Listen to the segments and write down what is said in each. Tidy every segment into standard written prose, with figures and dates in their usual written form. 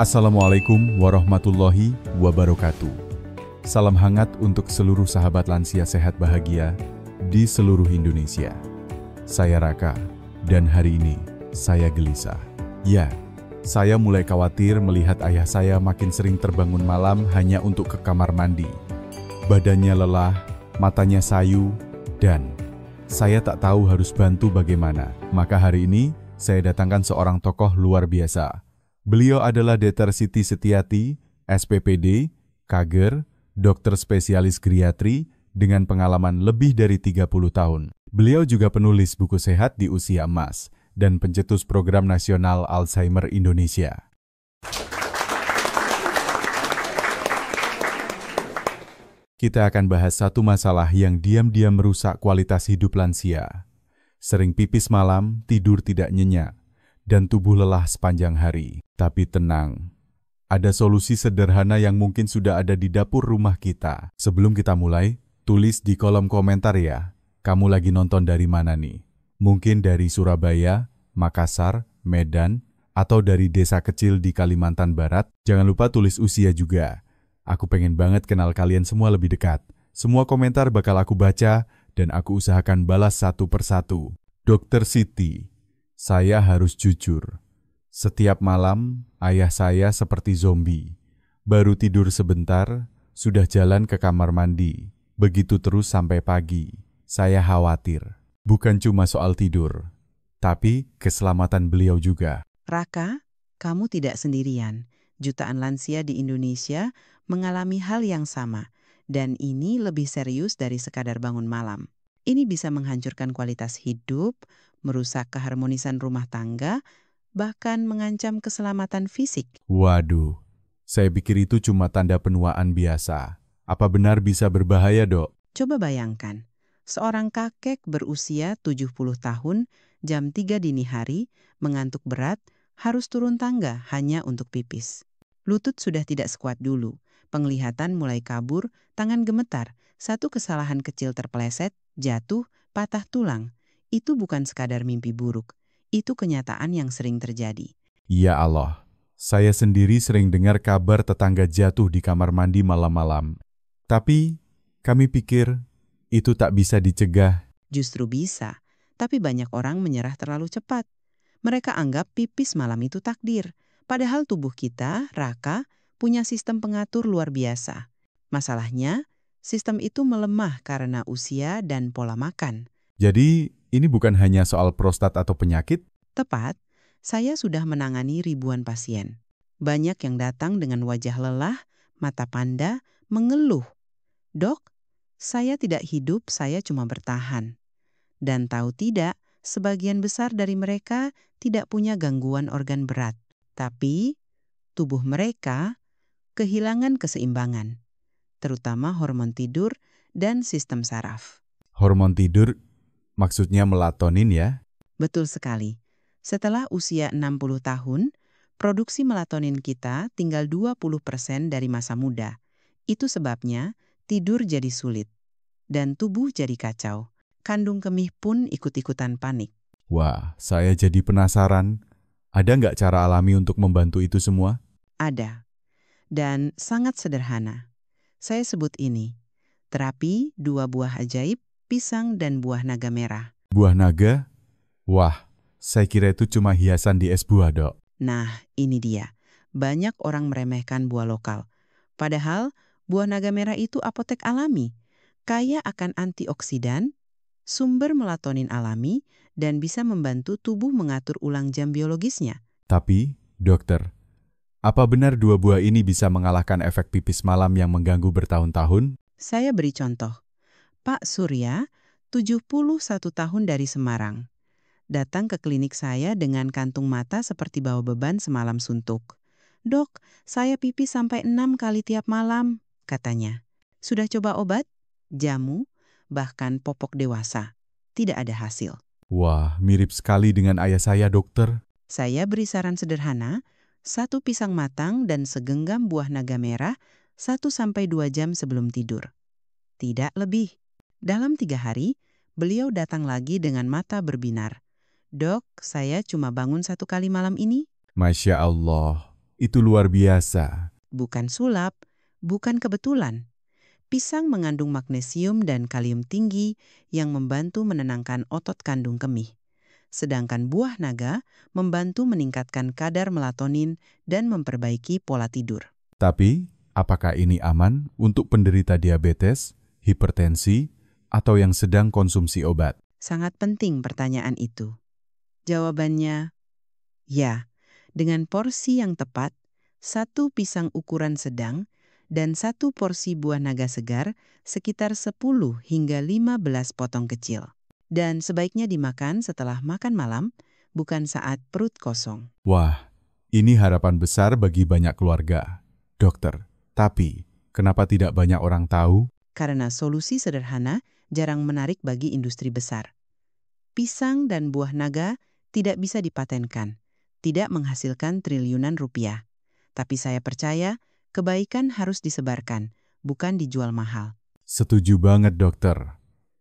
Assalamualaikum warahmatullahi wabarakatuh. Salam hangat untuk seluruh sahabat lansia sehat bahagia di seluruh Indonesia. Saya Raka, dan hari ini saya gelisah. Ya, saya mulai khawatir melihat ayah saya makin sering terbangun malam hanya untuk ke kamar mandi. Badannya lelah, matanya sayu, dan saya tak tahu harus bantu bagaimana. Maka hari ini saya datangkan seorang tokoh luar biasa. Beliau adalah Dr. Siti Setiati, SPPD, Kager, dokter spesialis geriatri dengan pengalaman lebih dari 30 tahun. Beliau juga penulis buku sehat di usia emas dan pencetus program nasional Alzheimer Indonesia. Kita akan bahas satu masalah yang diam-diam merusak kualitas hidup lansia. Sering pipis malam, tidur tidak nyenyak, dan tubuh lelah sepanjang hari. Tapi tenang, ada solusi sederhana yang mungkin sudah ada di dapur rumah kita. Sebelum kita mulai, tulis di kolom komentar ya, kamu lagi nonton dari mana nih? Mungkin dari Surabaya, Makassar, Medan, atau dari desa kecil di Kalimantan Barat. Jangan lupa tulis usia juga. Aku pengen banget kenal kalian semua lebih dekat. Semua komentar bakal aku baca dan aku usahakan balas satu persatu. Dr. Siti, saya harus jujur. Setiap malam, ayah saya seperti zombie. Baru tidur sebentar, sudah jalan ke kamar mandi. Begitu terus sampai pagi. Saya khawatir. Bukan cuma soal tidur, tapi keselamatan beliau juga. Raka, kamu tidak sendirian. Jutaan lansia di Indonesia mengalami hal yang sama. Dan ini lebih serius dari sekadar bangun malam. Ini bisa menghancurkan kualitas hidup, merusak keharmonisan rumah tangga, bahkan mengancam keselamatan fisik. Waduh, saya pikir itu cuma tanda penuaan biasa. Apa benar bisa berbahaya, Dok? Coba bayangkan, seorang kakek berusia 70 tahun, jam 3 dini hari, mengantuk berat, harus turun tangga hanya untuk pipis. Lutut sudah tidak sekuat dulu, penglihatan mulai kabur, tangan gemetar, satu kesalahan kecil terpeleset, jatuh, patah tulang. Itu bukan sekadar mimpi buruk. Itu kenyataan yang sering terjadi. Ya Allah, saya sendiri sering dengar kabar tetangga jatuh di kamar mandi malam-malam. Tapi, kami pikir itu tak bisa dicegah. Justru bisa, tapi banyak orang menyerah terlalu cepat. Mereka anggap pipis malam itu takdir. Padahal tubuh kita, Raka, punya sistem pengatur luar biasa. Masalahnya, sistem itu melemah karena usia dan pola makan. Jadi, ini bukan hanya soal prostat atau penyakit? Tepat, saya sudah menangani ribuan pasien. Banyak yang datang dengan wajah lelah, mata panda, mengeluh. Dok, saya tidak hidup, saya cuma bertahan. Dan tahu tidak, sebagian besar dari mereka tidak punya gangguan organ berat. Tapi, tubuh mereka kehilangan keseimbangan, terutama hormon tidur dan sistem saraf. Hormon tidur, maksudnya melatonin ya? Betul sekali. Setelah usia 60 tahun, produksi melatonin kita tinggal 20% dari masa muda. Itu sebabnya tidur jadi sulit. Dan tubuh jadi kacau. Kandung kemih pun ikut-ikutan panik. Wah, saya jadi penasaran. Ada nggak cara alami untuk membantu itu semua? Ada. Dan sangat sederhana. Saya sebut ini. Terapi 2 buah ajaib, pisang dan buah naga merah. Buah naga? Wah, saya kira itu cuma hiasan di es buah, Dok. Nah, ini dia. Banyak orang meremehkan buah lokal. Padahal, buah naga merah itu apotek alami. Kaya akan antioksidan, sumber melatonin alami, dan bisa membantu tubuh mengatur ulang jam biologisnya. Tapi, dokter, apa benar 2 buah ini bisa mengalahkan efek pipis malam yang mengganggu bertahun-tahun? Saya beri contoh. Pak Surya, 71 tahun dari Semarang. Datang ke klinik saya dengan kantung mata seperti bawa beban semalam suntuk. Dok, saya pipis sampai 6 kali tiap malam, katanya. Sudah coba obat, jamu, bahkan popok dewasa. Tidak ada hasil. Wah, mirip sekali dengan ayah saya, dokter. Saya beri saran sederhana, 1 pisang matang dan segenggam buah naga merah 1-2 jam sebelum tidur. Tidak lebih. Dalam 3 hari, beliau datang lagi dengan mata berbinar. Dok, saya cuma bangun 1 kali malam ini. Masya Allah, Itu luar biasa. Bukan sulap, bukan kebetulan. Pisang mengandung magnesium dan kalium tinggi yang membantu menenangkan otot kandung kemih. Sedangkan buah naga membantu meningkatkan kadar melatonin dan memperbaiki pola tidur. Tapi, apakah ini aman untuk penderita diabetes, hipertensi, atau yang sedang konsumsi obat? Sangat penting pertanyaan itu. Jawabannya, ya. Dengan porsi yang tepat, 1 pisang ukuran sedang dan 1 porsi buah naga segar sekitar 10 hingga 15 potong kecil. Dan sebaiknya dimakan setelah makan malam, bukan saat perut kosong. Wah, ini harapan besar bagi banyak keluarga. Dokter, tapi kenapa tidak banyak orang tahu? Karena solusi sederhana jarang menarik bagi industri besar. Pisang dan buah naga tidak bisa dipatenkan, tidak menghasilkan triliunan rupiah. Tapi saya percaya kebaikan harus disebarkan, bukan dijual mahal. Setuju banget, dokter.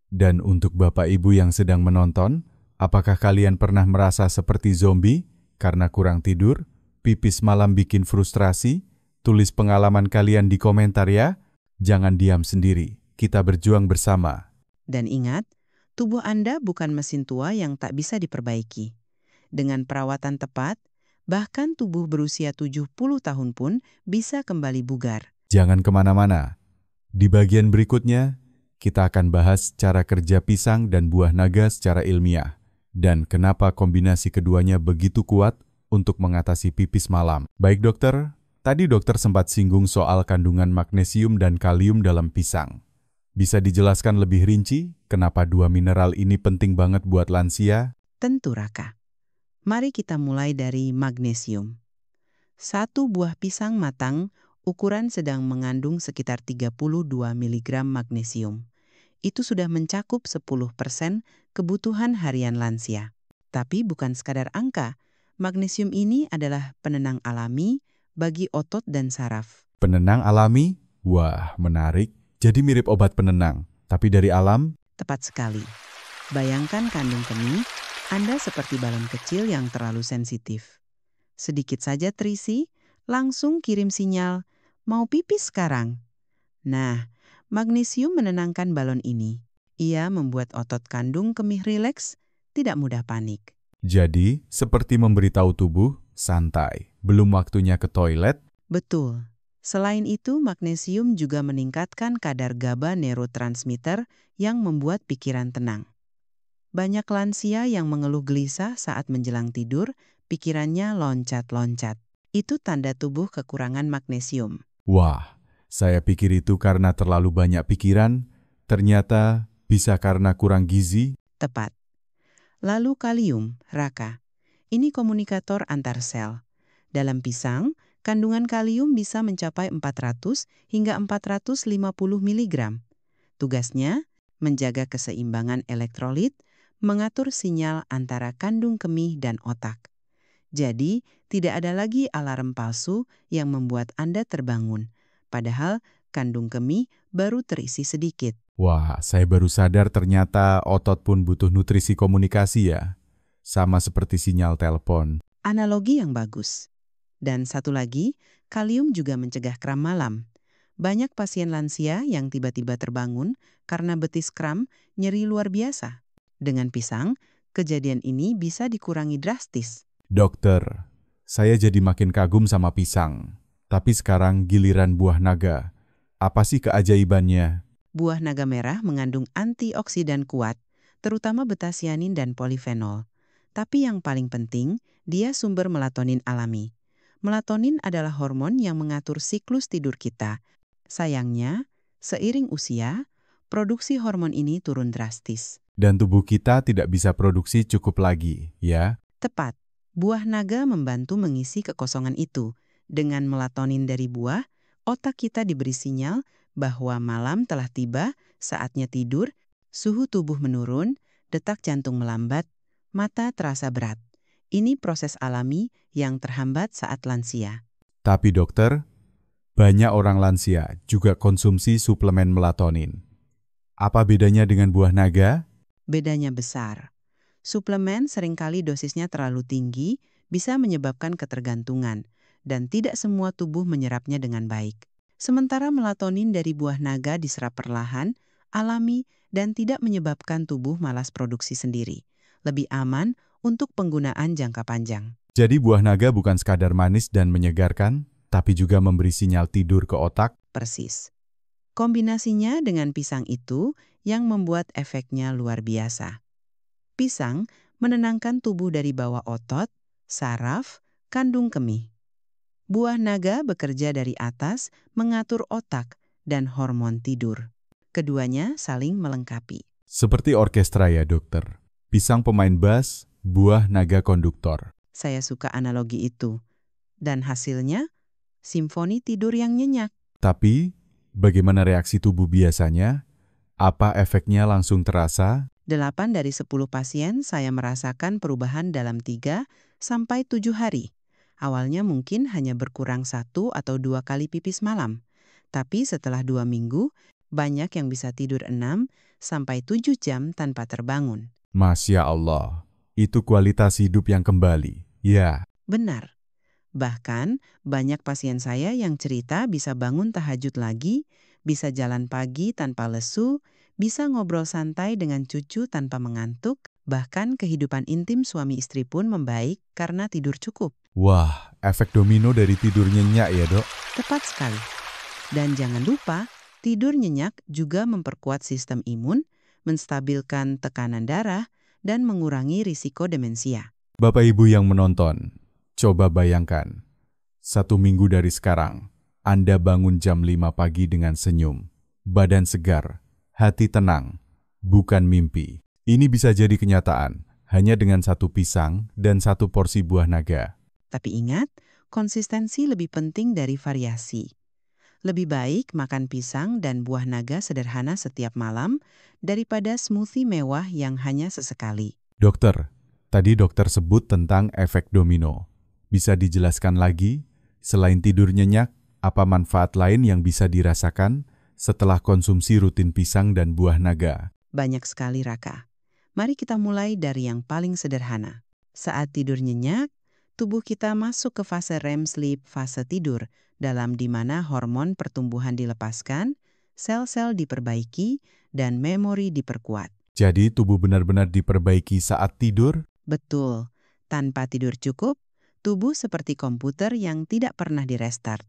Dan untuk Bapak Ibu yang sedang menonton, apakah kalian pernah merasa seperti zombie karena kurang tidur? Pipis malam bikin frustrasi? Tulis pengalaman kalian di komentar ya. Jangan diam sendiri, kita berjuang bersama. Dan ingat, tubuh Anda bukan mesin tua yang tak bisa diperbaiki. Dengan perawatan tepat, bahkan tubuh berusia 70 tahun pun bisa kembali bugar. Jangan kemana-mana. Di bagian berikutnya, kita akan bahas cara kerja pisang dan buah naga secara ilmiah, dan kenapa kombinasi keduanya begitu kuat untuk mengatasi pipis malam. Baik dokter, tadi dokter sempat singgung soal kandungan magnesium dan kalium dalam pisang. Bisa dijelaskan lebih rinci kenapa 2 mineral ini penting banget buat lansia? Tentu, Raka. Mari kita mulai dari magnesium. 1 buah pisang matang ukuran sedang mengandung sekitar 32 mg magnesium. Itu sudah mencakup 10% kebutuhan harian lansia. Tapi bukan sekadar angka, magnesium ini adalah penenang alami bagi otot dan saraf. Penenang alami? Wah, menarik. Jadi mirip obat penenang, tapi dari alam? Tepat sekali. Bayangkan kandung kemih, Anda seperti balon kecil yang terlalu sensitif. Sedikit saja terisi, langsung kirim sinyal, mau pipis sekarang. Nah, magnesium menenangkan balon ini. Ia membuat otot kandung kemih rileks, tidak mudah panik. Jadi, seperti memberitahu tubuh, santai, belum waktunya ke toilet. Betul. Selain itu, magnesium juga meningkatkan kadar GABA neurotransmitter yang membuat pikiran tenang. Banyak lansia yang mengeluh gelisah saat menjelang tidur, pikirannya loncat-loncat. Itu tanda tubuh kekurangan magnesium. Wah, saya pikir itu karena terlalu banyak pikiran, ternyata bisa karena kurang gizi. Tepat. Lalu kalium, Raka. Ini komunikator antar sel. Dalam pisang, kandungan kalium bisa mencapai 400 hingga 450 mg. Tugasnya, menjaga keseimbangan elektrolit, mengatur sinyal antara kandung kemih dan otak. Jadi, tidak ada lagi alarm palsu yang membuat Anda terbangun. Padahal, kandung kemih baru terisi sedikit. Wah, saya baru sadar ternyata otot pun butuh nutrisi komunikasi ya. Sama seperti sinyal telepon. Analogi yang bagus. Dan satu lagi, kalium juga mencegah kram malam. Banyak pasien lansia yang tiba-tiba terbangun karena betis kram nyeri luar biasa. Dengan pisang, kejadian ini bisa dikurangi drastis. Dokter, saya jadi makin kagum sama pisang. Tapi sekarang giliran buah naga. Apa sih keajaibannya? Buah naga merah mengandung antioksidan kuat, terutama betasianin dan polifenol. Tapi yang paling penting, dia sumber melatonin alami. Melatonin adalah hormon yang mengatur siklus tidur kita. Sayangnya, seiring usia, produksi hormon ini turun drastis. Dan tubuh kita tidak bisa produksi cukup lagi, ya? Tepat, buah naga membantu mengisi kekosongan itu. Dengan melatonin dari buah, otak kita diberi sinyal bahwa malam telah tiba, saatnya tidur, suhu tubuh menurun, detak jantung melambat, mata terasa berat. Ini proses alami yang terhambat saat lansia. Tapi dokter, banyak orang lansia juga konsumsi suplemen melatonin. Apa bedanya dengan buah naga? Bedanya besar. Suplemen seringkali dosisnya terlalu tinggi, bisa menyebabkan ketergantungan, dan tidak semua tubuh menyerapnya dengan baik. Sementara melatonin dari buah naga diserap perlahan, alami, dan tidak menyebabkan tubuh malas produksi sendiri. Lebih aman untuk penggunaan jangka panjang. Jadi buah naga bukan sekadar manis dan menyegarkan, tapi juga memberi sinyal tidur ke otak. Persis. Kombinasinya dengan pisang itu yang membuat efeknya luar biasa. Pisang menenangkan tubuh dari bawah otot, saraf, kandung kemih. Buah naga bekerja dari atas, mengatur otak dan hormon tidur. Keduanya saling melengkapi. Seperti orkestra ya dokter. Pisang pemain bass, buah naga konduktor. Saya suka analogi itu. Dan hasilnya, simfoni tidur yang nyenyak. Tapi, bagaimana reaksi tubuh biasanya? Apa efeknya langsung terasa? 8 dari 10 pasien saya merasakan perubahan dalam 3-7 hari. Awalnya mungkin hanya berkurang 1 atau 2 kali pipis malam. Tapi setelah 2 minggu, banyak yang bisa tidur 6-7 jam tanpa terbangun. Masya Allah, itu kualitas hidup yang kembali. Ya, Benar. Bahkan, banyak pasien saya yang cerita bisa bangun tahajud lagi, bisa jalan pagi tanpa lesu, bisa ngobrol santai dengan cucu tanpa mengantuk, bahkan kehidupan intim suami istri pun membaik karena tidur cukup. wah, efek domino dari tidur nyenyak ya dok. Tepat sekali. Dan jangan lupa, tidur nyenyak juga memperkuat sistem imun, menstabilkan tekanan darah, dan mengurangi risiko demensia. Bapak Ibu yang menonton, coba bayangkan, 1 minggu dari sekarang, Anda bangun jam 5 pagi dengan senyum, badan segar, hati tenang, bukan mimpi. Ini bisa jadi kenyataan, hanya dengan 1 pisang dan 1 porsi buah naga. Tapi ingat, konsistensi lebih penting dari variasi. Lebih baik makan pisang dan buah naga sederhana setiap malam daripada smoothie mewah yang hanya sesekali. Dokter, tadi dokter sebut tentang efek domino. Bisa dijelaskan lagi, selain tidur nyenyak, apa manfaat lain yang bisa dirasakan setelah konsumsi rutin pisang dan buah naga? Banyak sekali, Raka. Mari kita mulai dari yang paling sederhana. Saat tidur nyenyak, tubuh kita masuk ke fase REM sleep, fase tidur, dalam di mana hormon pertumbuhan dilepaskan, sel-sel diperbaiki, dan memori diperkuat. Jadi tubuh benar-benar diperbaiki saat tidur? Betul, tanpa tidur cukup, tubuh seperti komputer yang tidak pernah direstart.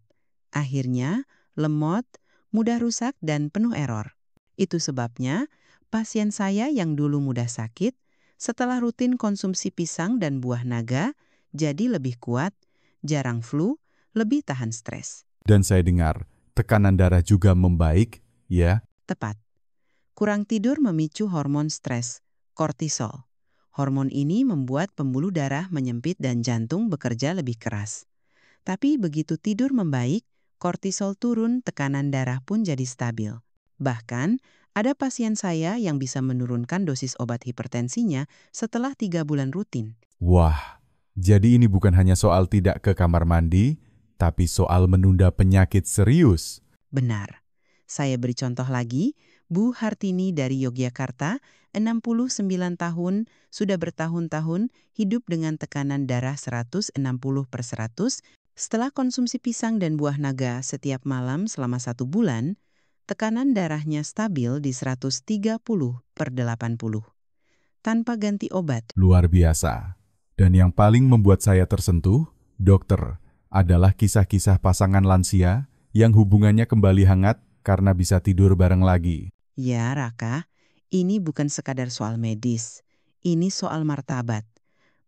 Akhirnya, lemot, mudah rusak, dan penuh error. Itu sebabnya, pasien saya yang dulu mudah sakit, setelah rutin konsumsi pisang dan buah naga, jadi lebih kuat, jarang flu, lebih tahan stres. Dan saya dengar, tekanan darah juga membaik, ya? Tepat. Kurang tidur memicu hormon stres, kortisol. Hormon ini membuat pembuluh darah menyempit dan jantung bekerja lebih keras. Tapi begitu tidur membaik, kortisol turun, tekanan darah pun jadi stabil. Bahkan, ada pasien saya yang bisa menurunkan dosis obat hipertensinya setelah 3 bulan rutin. Wah, jadi ini bukan hanya soal tidak ke kamar mandi, tapi soal menunda penyakit serius. Benar. Saya beri contoh lagi, Bu Hartini dari Yogyakarta, 69 tahun, sudah bertahun-tahun hidup dengan tekanan darah 160/100. Setelah konsumsi pisang dan buah naga setiap malam selama 1 bulan, tekanan darahnya stabil di 130/80. Tanpa ganti obat. Luar biasa. Dan yang paling membuat saya tersentuh, dokter, adalah kisah-kisah pasangan lansia yang hubungannya kembali hangat karena bisa tidur bareng lagi. Ya, Raka, ini bukan sekadar soal medis. Ini soal martabat.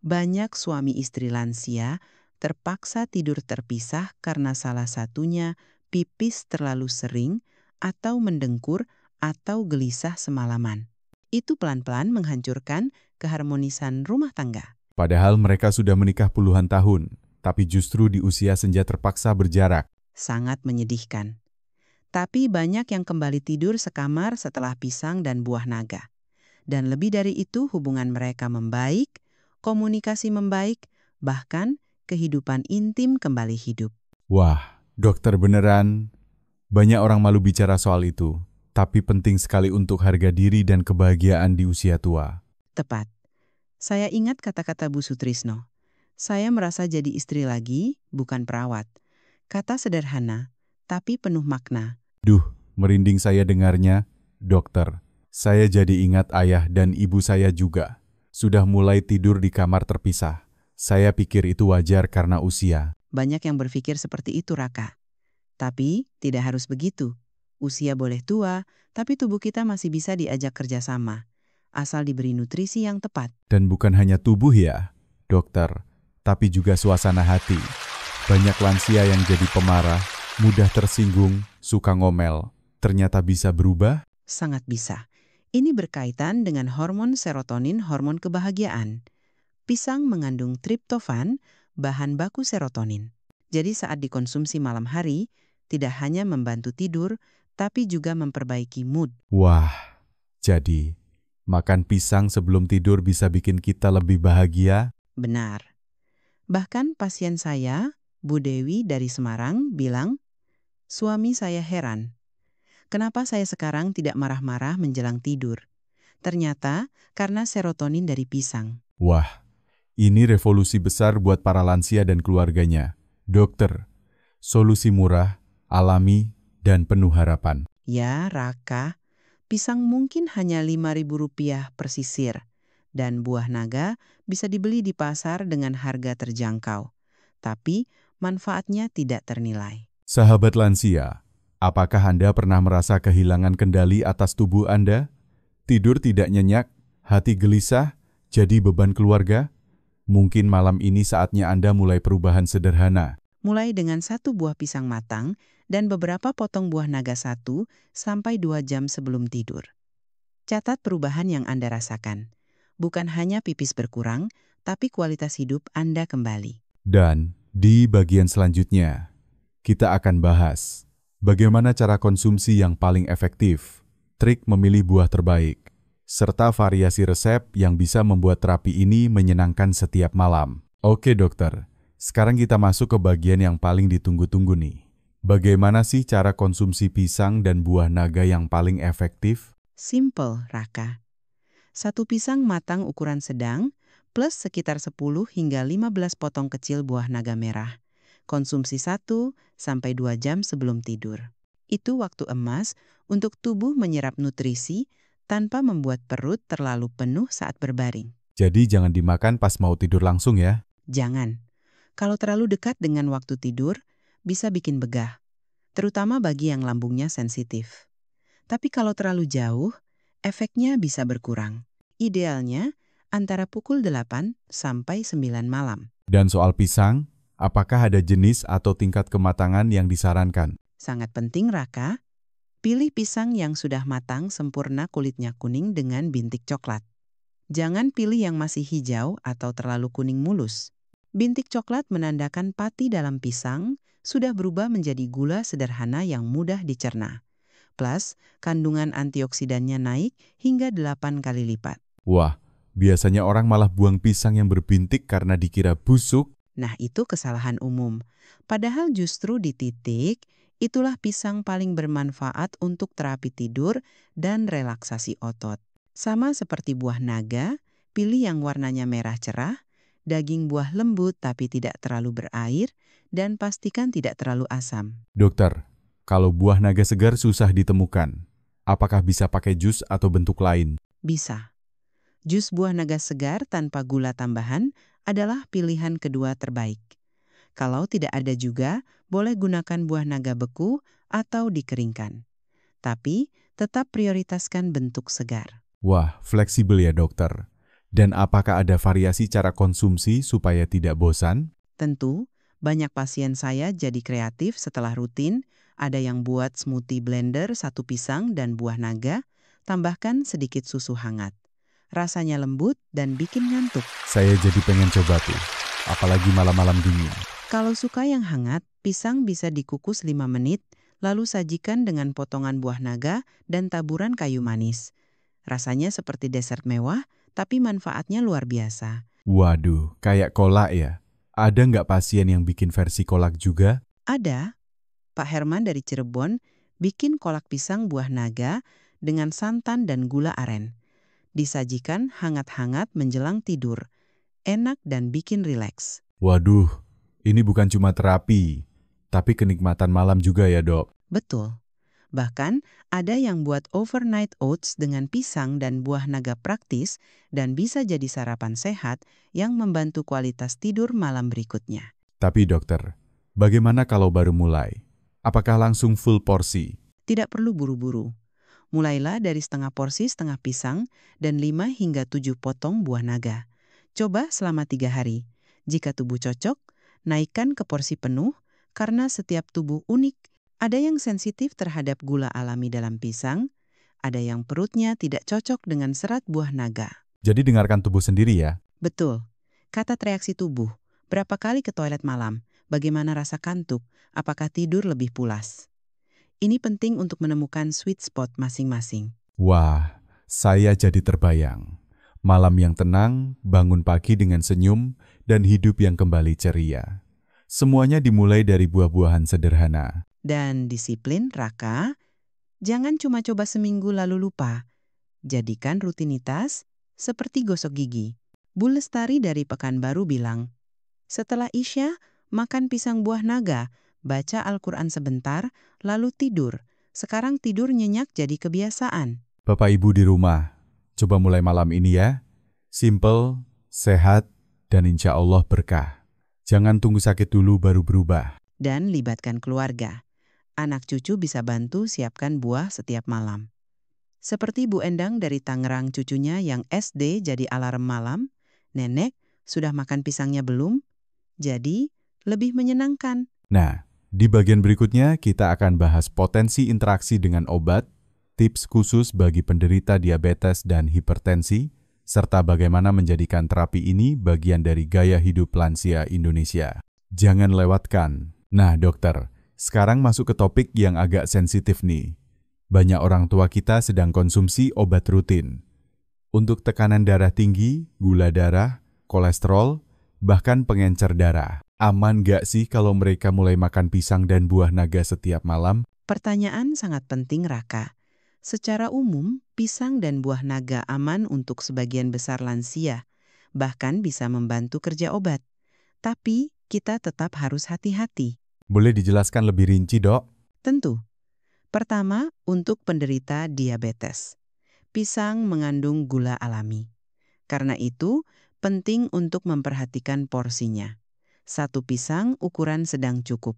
Banyak suami istri lansia terpaksa tidur terpisah karena salah satunya pipis terlalu sering atau mendengkur atau gelisah semalaman. Itu pelan-pelan menghancurkan keharmonisan rumah tangga. Padahal mereka sudah menikah puluhan tahun, tapi justru di usia senja terpaksa berjarak. Sangat menyedihkan. Tapi banyak yang kembali tidur sekamar setelah pisang dan buah naga. Dan lebih dari itu hubungan mereka membaik, komunikasi membaik, bahkan kehidupan intim kembali hidup. Wah, dokter beneran. Banyak orang malu bicara soal itu, tapi penting sekali untuk harga diri dan kebahagiaan di usia tua. Tepat. Saya ingat kata-kata Bu Sutrisno. Saya merasa jadi istri lagi, bukan perawat. Kata sederhana, tapi penuh makna. Duh, merinding saya dengarnya, dokter. Saya jadi ingat ayah dan ibu saya juga. Sudah mulai tidur di kamar terpisah. Saya pikir itu wajar karena usia. Banyak yang berpikir seperti itu, Raka. Tapi tidak harus begitu. Usia boleh tua, tapi tubuh kita masih bisa diajak kerjasama. Asal diberi nutrisi yang tepat. Dan bukan hanya tubuh ya, dokter, tapi juga suasana hati. Banyak lansia yang jadi pemarah, mudah tersinggung, suka ngomel. Ternyata bisa berubah? Sangat bisa. Ini berkaitan dengan hormon serotonin, hormon kebahagiaan. Pisang mengandung triptofan, bahan baku serotonin. Jadi saat dikonsumsi malam hari, tidak hanya membantu tidur, tapi juga memperbaiki mood. Wah, jadi makan pisang sebelum tidur bisa bikin kita lebih bahagia? Benar. Bahkan pasien saya, Bu Dewi dari Semarang, bilang, suami saya heran. Kenapa saya sekarang tidak marah-marah menjelang tidur? Ternyata karena serotonin dari pisang. Wah, ini revolusi besar buat para lansia dan keluarganya. Dokter, solusi murah, alami, dan penuh harapan. Ya, Raka, pisang mungkin hanya Rp5.000 per sisir. Dan buah naga bisa dibeli di pasar dengan harga terjangkau. Tapi manfaatnya tidak ternilai. Sahabat lansia, apakah Anda pernah merasa kehilangan kendali atas tubuh Anda? Tidur tidak nyenyak, hati gelisah, jadi beban keluarga? Mungkin malam ini saatnya Anda mulai perubahan sederhana. Mulai dengan 1 buah pisang matang dan beberapa potong buah naga 1 sampai 2 jam sebelum tidur. Catat perubahan yang Anda rasakan. Bukan hanya pipis berkurang, tapi kualitas hidup Anda kembali. Dan di bagian selanjutnya, kita akan bahas bagaimana cara konsumsi yang paling efektif, trik memilih buah terbaik, serta variasi resep yang bisa membuat terapi ini menyenangkan setiap malam. Oke dokter, sekarang kita masuk ke bagian yang paling ditunggu-tunggu nih. Bagaimana sih cara konsumsi pisang dan buah naga yang paling efektif? Simple, Raka. 1 pisang matang ukuran sedang, plus sekitar 10 hingga 15 potong kecil buah naga merah. Konsumsi 1 sampai 2 jam sebelum tidur. Itu waktu emas untuk tubuh menyerap nutrisi tanpa membuat perut terlalu penuh saat berbaring. Jadi jangan dimakan pas mau tidur langsung ya. Jangan. Kalau terlalu dekat dengan waktu tidur, bisa bikin begah. Terutama bagi yang lambungnya sensitif. Tapi kalau terlalu jauh, efeknya bisa berkurang. Idealnya antara pukul 8 sampai 9 malam. Dan soal pisang, apakah ada jenis atau tingkat kematangan yang disarankan? Sangat penting, Raka. Pilih pisang yang sudah matang sempurna kulitnya kuning dengan bintik coklat. Jangan pilih yang masih hijau atau terlalu kuning mulus. Bintik coklat menandakan pati dalam pisang sudah berubah menjadi gula sederhana yang mudah dicerna. Plus, kandungan antioksidannya naik hingga 8 kali lipat. Wah, biasanya orang malah buang pisang yang berbintik karena dikira busuk. Nah, itu kesalahan umum. Padahal justru di titik, itulah pisang paling bermanfaat untuk terapi tidur dan relaksasi otot. Sama seperti buah naga, pilih yang warnanya merah cerah, daging buah lembut tapi tidak terlalu berair, dan pastikan tidak terlalu asam. Dokter, kalau buah naga segar susah ditemukan, apakah bisa pakai jus atau bentuk lain? Bisa. Jus buah naga segar tanpa gula tambahan adalah pilihan kedua terbaik. Kalau tidak ada juga, boleh gunakan buah naga beku atau dikeringkan. Tapi tetap prioritaskan bentuk segar. Wah, fleksibel ya dokter. Dan apakah ada variasi cara konsumsi supaya tidak bosan? Tentu, banyak pasien saya jadi kreatif setelah rutin. Ada yang buat smoothie blender 1 pisang dan buah naga, tambahkan sedikit susu hangat. Rasanya lembut dan bikin ngantuk. Saya jadi pengen coba tuh, apalagi malam-malam dingin. Kalau suka yang hangat, pisang bisa dikukus 5 menit, lalu sajikan dengan potongan buah naga dan taburan kayu manis. Rasanya seperti dessert mewah, tapi manfaatnya luar biasa. Waduh, kayak kolak ya? Ada nggak pasien yang bikin versi kolak juga? Ada. Pak Herman dari Cirebon bikin kolak pisang buah naga dengan santan dan gula aren. Disajikan hangat-hangat menjelang tidur. Enak dan bikin rileks. Waduh, ini bukan cuma terapi, tapi kenikmatan malam juga ya, Dok. Betul. Bahkan ada yang buat overnight oats dengan pisang dan buah naga praktis dan bisa jadi sarapan sehat yang membantu kualitas tidur malam berikutnya. Tapi dokter, bagaimana kalau baru mulai? Apakah langsung full porsi? Tidak perlu buru-buru. Mulailah dari setengah porsi setengah pisang dan 5 hingga 7 potong buah naga. Coba selama 3 hari. Jika tubuh cocok, naikkan ke porsi penuh karena setiap tubuh unik. Ada yang sensitif terhadap gula alami dalam pisang, ada yang perutnya tidak cocok dengan serat buah naga. Jadi dengarkan tubuh sendiri ya. Betul. Catat reaksi tubuh. Berapa kali ke toilet malam? Bagaimana rasa kantuk? Apakah tidur lebih pulas? Ini penting untuk menemukan sweet spot masing-masing. Wah, saya jadi terbayang. Malam yang tenang, bangun pagi dengan senyum, dan hidup yang kembali ceria. Semuanya dimulai dari buah-buahan sederhana. Dan disiplin, Raka, jangan cuma coba seminggu lalu lupa. Jadikan rutinitas seperti gosok gigi. Bu Lestari dari Pekanbaru bilang, setelah Isya, makan pisang buah naga, baca Al-Quran sebentar, lalu tidur. Sekarang tidur nyenyak jadi kebiasaan. Bapak Ibu di rumah, coba mulai malam ini ya. Simple, sehat, dan insya Allah berkah. Jangan tunggu sakit dulu baru berubah. Dan libatkan keluarga. Anak cucu bisa bantu siapkan buah setiap malam. Seperti Bu Endang dari Tangerang, cucunya yang SD jadi alarm malam, nenek sudah makan pisangnya belum? Jadi lebih menyenangkan. Nah, di bagian berikutnya kita akan bahas potensi interaksi dengan obat, tips khusus bagi penderita diabetes dan hipertensi, serta bagaimana menjadikan terapi ini bagian dari gaya hidup lansia Indonesia. Jangan lewatkan. Nah, dokter, sekarang masuk ke topik yang agak sensitif nih. Banyak orang tua kita sedang konsumsi obat rutin. Untuk tekanan darah tinggi, gula darah, kolesterol, bahkan pengencer darah. Aman gak sih kalau mereka mulai makan pisang dan buah naga setiap malam? Pertanyaan sangat penting, Raka. Secara umum, pisang dan buah naga aman untuk sebagian besar lansia, bahkan bisa membantu kerja obat. Tapi kita tetap harus hati-hati. Boleh dijelaskan lebih rinci, Dok? Tentu. Pertama, untuk penderita diabetes. Pisang mengandung gula alami. Karena itu, penting untuk memperhatikan porsinya. 1 pisang ukuran sedang cukup.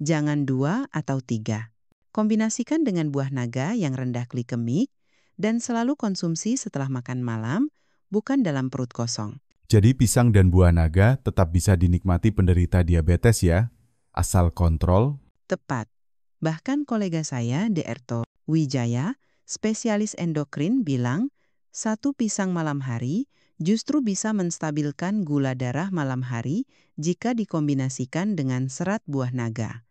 Jangan 2 atau 3. Kombinasikan dengan buah naga yang rendah glikemik dan selalu konsumsi setelah makan malam, bukan dalam perut kosong. Jadi pisang dan buah naga tetap bisa dinikmati penderita diabetes ya, asal kontrol. Tepat. Bahkan kolega saya, Dr. Wijaya, spesialis endokrin bilang, 1 pisang malam hari justru bisa menstabilkan gula darah malam hari jika dikombinasikan dengan serat buah naga.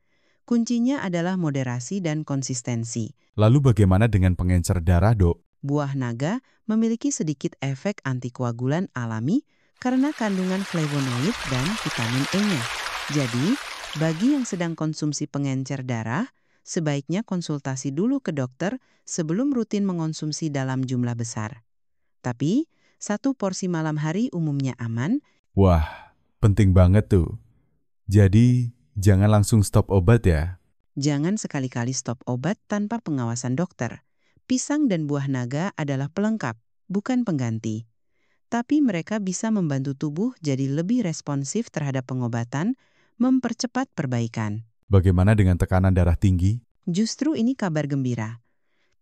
Kuncinya adalah moderasi dan konsistensi. Lalu bagaimana dengan pengencer darah, Dok? Buah naga memiliki sedikit efek antikoagulan alami karena kandungan flavonoid dan vitamin E-nya. Jadi, bagi yang sedang konsumsi pengencer darah, sebaiknya konsultasi dulu ke dokter sebelum rutin mengonsumsi dalam jumlah besar. Tapi, 1 porsi malam hari umumnya aman. Wah, penting banget tuh. Jadi, jangan langsung stop obat ya. Jangan sekali-kali stop obat tanpa pengawasan dokter. Pisang dan buah naga adalah pelengkap, bukan pengganti. Tapi mereka bisa membantu tubuh jadi lebih responsif terhadap pengobatan, mempercepat perbaikan. Bagaimana dengan tekanan darah tinggi? Justru ini kabar gembira.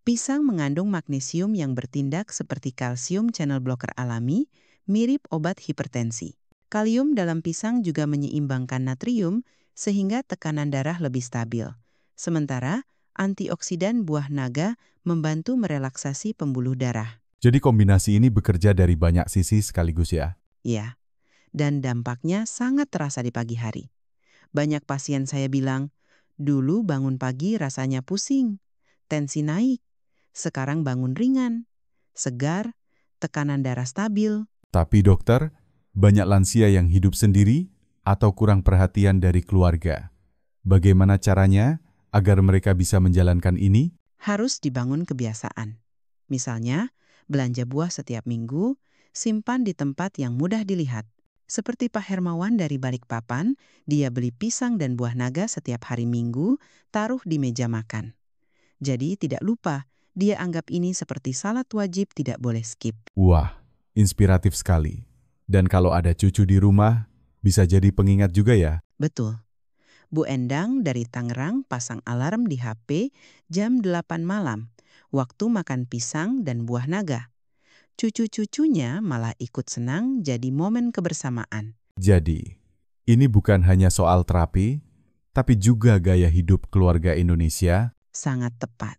Pisang mengandung magnesium yang bertindak seperti kalsium channel blocker alami, mirip obat hipertensi. Kalium dalam pisang juga menyeimbangkan natrium, sehingga tekanan darah lebih stabil. Sementara, antioksidan buah naga membantu merelaksasi pembuluh darah. Jadi kombinasi ini bekerja dari banyak sisi sekaligus ya? Ya, dan dampaknya sangat terasa di pagi hari. Banyak pasien saya bilang, dulu bangun pagi rasanya pusing, tensi naik, sekarang bangun ringan, segar, tekanan darah stabil. Tapi dokter, banyak lansia yang hidup sendiri atau kurang perhatian dari keluarga. Bagaimana caranya agar mereka bisa menjalankan ini? Harus dibangun kebiasaan. Misalnya, belanja buah setiap minggu, simpan di tempat yang mudah dilihat. Seperti Pak Hermawan dari Balikpapan, dia beli pisang dan buah naga setiap hari Minggu, taruh di meja makan. Jadi tidak lupa, dia anggap ini seperti salat wajib tidak boleh skip. Wah, inspiratif sekali. Dan kalau ada cucu di rumah, bisa jadi pengingat juga ya? Betul. Bu Endang dari Tangerang pasang alarm di HP jam 8 malam, waktu makan pisang dan buah naga. Cucu-cucunya malah ikut senang jadi momen kebersamaan. Jadi, ini bukan hanya soal terapi, tapi juga gaya hidup keluarga Indonesia. Sangat tepat.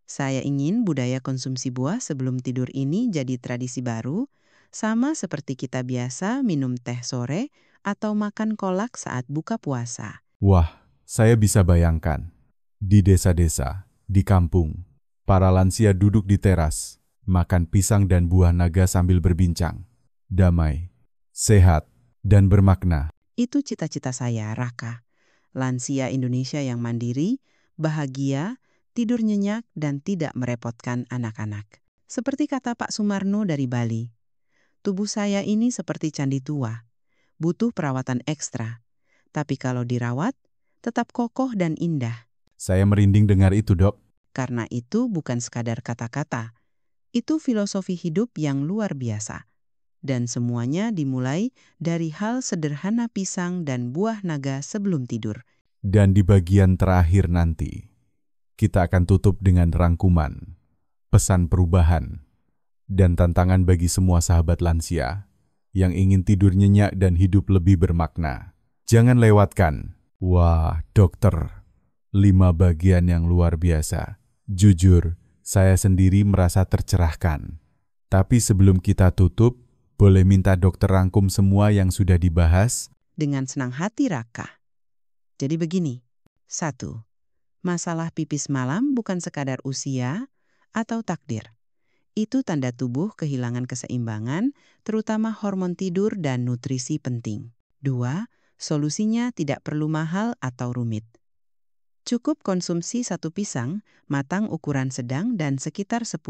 Saya ingin budaya konsumsi buah sebelum tidur ini jadi tradisi baru, sama seperti kita biasa minum teh sore atau makan kolak saat buka puasa. Wah, saya bisa bayangkan. Di desa-desa, di kampung, para lansia duduk di teras, makan pisang dan buah naga sambil berbincang. Damai, sehat, dan bermakna. Itu cita-cita saya, Raka. Lansia Indonesia yang mandiri, bahagia, tidur nyenyak, dan tidak merepotkan anak-anak. Seperti kata Pak Sumarno dari Bali, tubuh saya ini seperti candi tua, butuh perawatan ekstra. Tapi kalau dirawat, tetap kokoh dan indah. Saya merinding dengar itu, Dok. Karena itu bukan sekadar kata-kata. Itu filosofi hidup yang luar biasa. Dan semuanya dimulai dari hal sederhana pisang dan buah naga sebelum tidur. Dan di bagian terakhir nanti, kita akan tutup dengan rangkuman, pesan perubahan, dan tantangan bagi semua sahabat lansia yang ingin tidur nyenyak dan hidup lebih bermakna. Jangan lewatkan. Wah, dokter, 5 bagian yang luar biasa. Jujur, saya sendiri merasa tercerahkan. Tapi sebelum kita tutup, boleh minta dokter rangkum semua yang sudah dibahas? Dengan senang hati, Raka. Jadi begini. 1. Masalah pipis malam bukan sekadar usia atau takdir. Itu tanda tubuh kehilangan keseimbangan, terutama hormon tidur dan nutrisi penting. 2. Solusinya tidak perlu mahal atau rumit. Cukup konsumsi 1 pisang, matang ukuran sedang dan sekitar 10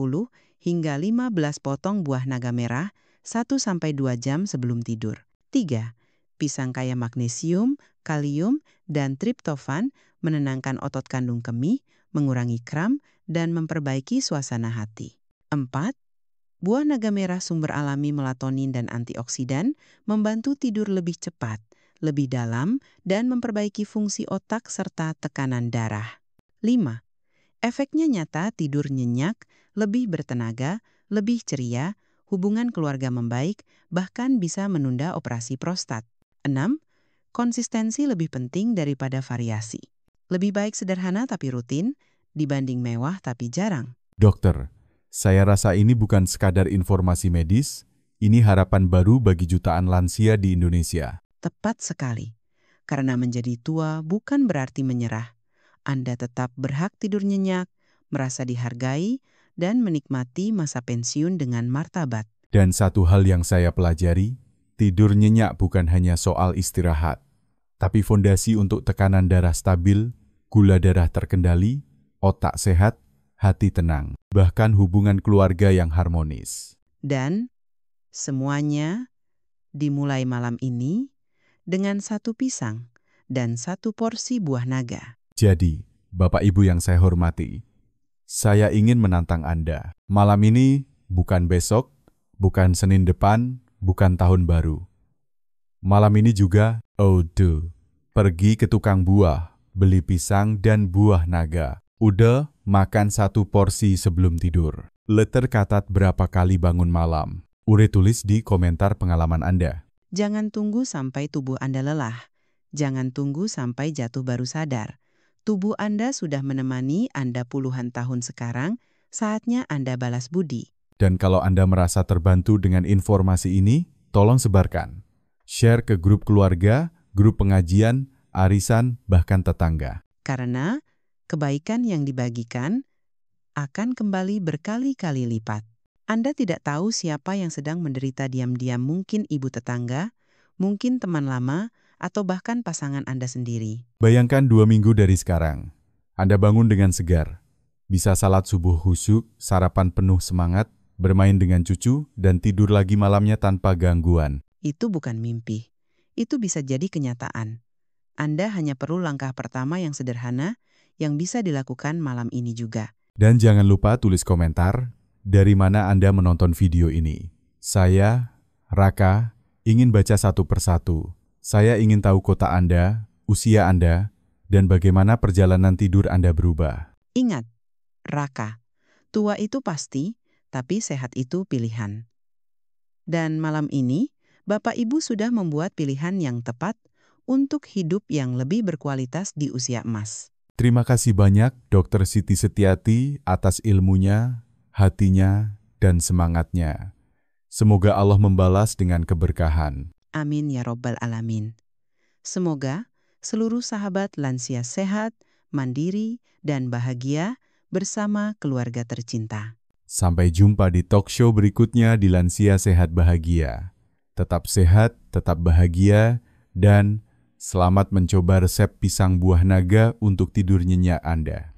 hingga 15 potong buah naga merah 1-2 jam sebelum tidur. 3. Pisang kaya magnesium, kalium, dan triptofan menenangkan otot kandung kemih, mengurangi kram, dan memperbaiki suasana hati. 4. Buah naga merah sumber alami melatonin dan antioksidan membantu tidur lebih cepat, lebih dalam, dan memperbaiki fungsi otak serta tekanan darah. 5. Efeknya nyata tidur nyenyak, lebih bertenaga, lebih ceria, hubungan keluarga membaik, bahkan bisa menunda operasi prostat. 6. Konsistensi lebih penting daripada variasi. Lebih baik sederhana tapi rutin, dibanding mewah tapi jarang. Dokter, saya rasa ini bukan sekadar informasi medis, ini harapan baru bagi jutaan lansia di Indonesia. Tepat sekali. Karena menjadi tua bukan berarti menyerah. Anda tetap berhak tidur nyenyak, merasa dihargai, dan menikmati masa pensiun dengan martabat. Dan satu hal yang saya pelajari, tidur nyenyak bukan hanya soal istirahat, tapi fondasi untuk tekanan darah stabil, gula darah terkendali, otak sehat, hati tenang, bahkan hubungan keluarga yang harmonis. Dan semuanya dimulai malam ini dengan 1 pisang dan 1 porsi buah naga. Jadi, Bapak Ibu yang saya hormati, saya ingin menantang Anda. Malam ini bukan besok, bukan Senin depan, bukan tahun baru. Malam ini juga, pergi ke tukang buah, beli pisang dan buah naga. Udah, makan 1 porsi sebelum tidur. Letter catat berapa kali bangun malam. Ure tulis di komentar pengalaman Anda. Jangan tunggu sampai tubuh Anda lelah. Jangan tunggu sampai jatuh baru sadar. Tubuh Anda sudah menemani Anda puluhan tahun sekarang, saatnya Anda balas budi. Dan kalau Anda merasa terbantu dengan informasi ini, tolong sebarkan. Share ke grup keluarga, grup pengajian, arisan, bahkan tetangga. Karena kebaikan yang dibagikan akan kembali berkali-kali lipat. Anda tidak tahu siapa yang sedang menderita diam-diam, mungkin ibu tetangga, mungkin teman lama, atau bahkan pasangan Anda sendiri. Bayangkan 2 minggu dari sekarang, Anda bangun dengan segar. Bisa salat subuh khusyuk, sarapan penuh semangat, bermain dengan cucu, dan tidur lagi malamnya tanpa gangguan. Itu bukan mimpi. Itu bisa jadi kenyataan. Anda hanya perlu langkah pertama yang sederhana yang bisa dilakukan malam ini juga. Dan jangan lupa tulis komentar dari mana Anda menonton video ini. Saya, Raka, ingin baca satu persatu. Saya ingin tahu kota Anda, usia Anda, dan bagaimana perjalanan tidur Anda berubah. Ingat, Raka, tua itu pasti, tapi sehat itu pilihan. Dan malam ini, Bapak Ibu sudah membuat pilihan yang tepat untuk hidup yang lebih berkualitas di usia emas. Terima kasih banyak Dr. Siti Setiati atas ilmunya, hatinya, dan semangatnya. Semoga Allah membalas dengan keberkahan. Amin ya Robbal Alamin. Semoga seluruh sahabat lansia sehat, mandiri, dan bahagia bersama keluarga tercinta. Sampai jumpa di talk show berikutnya di Lansia Sehat Bahagia. Tetap sehat, tetap bahagia, dan selamat mencoba resep pisang buah naga untuk tidur nyenyak Anda.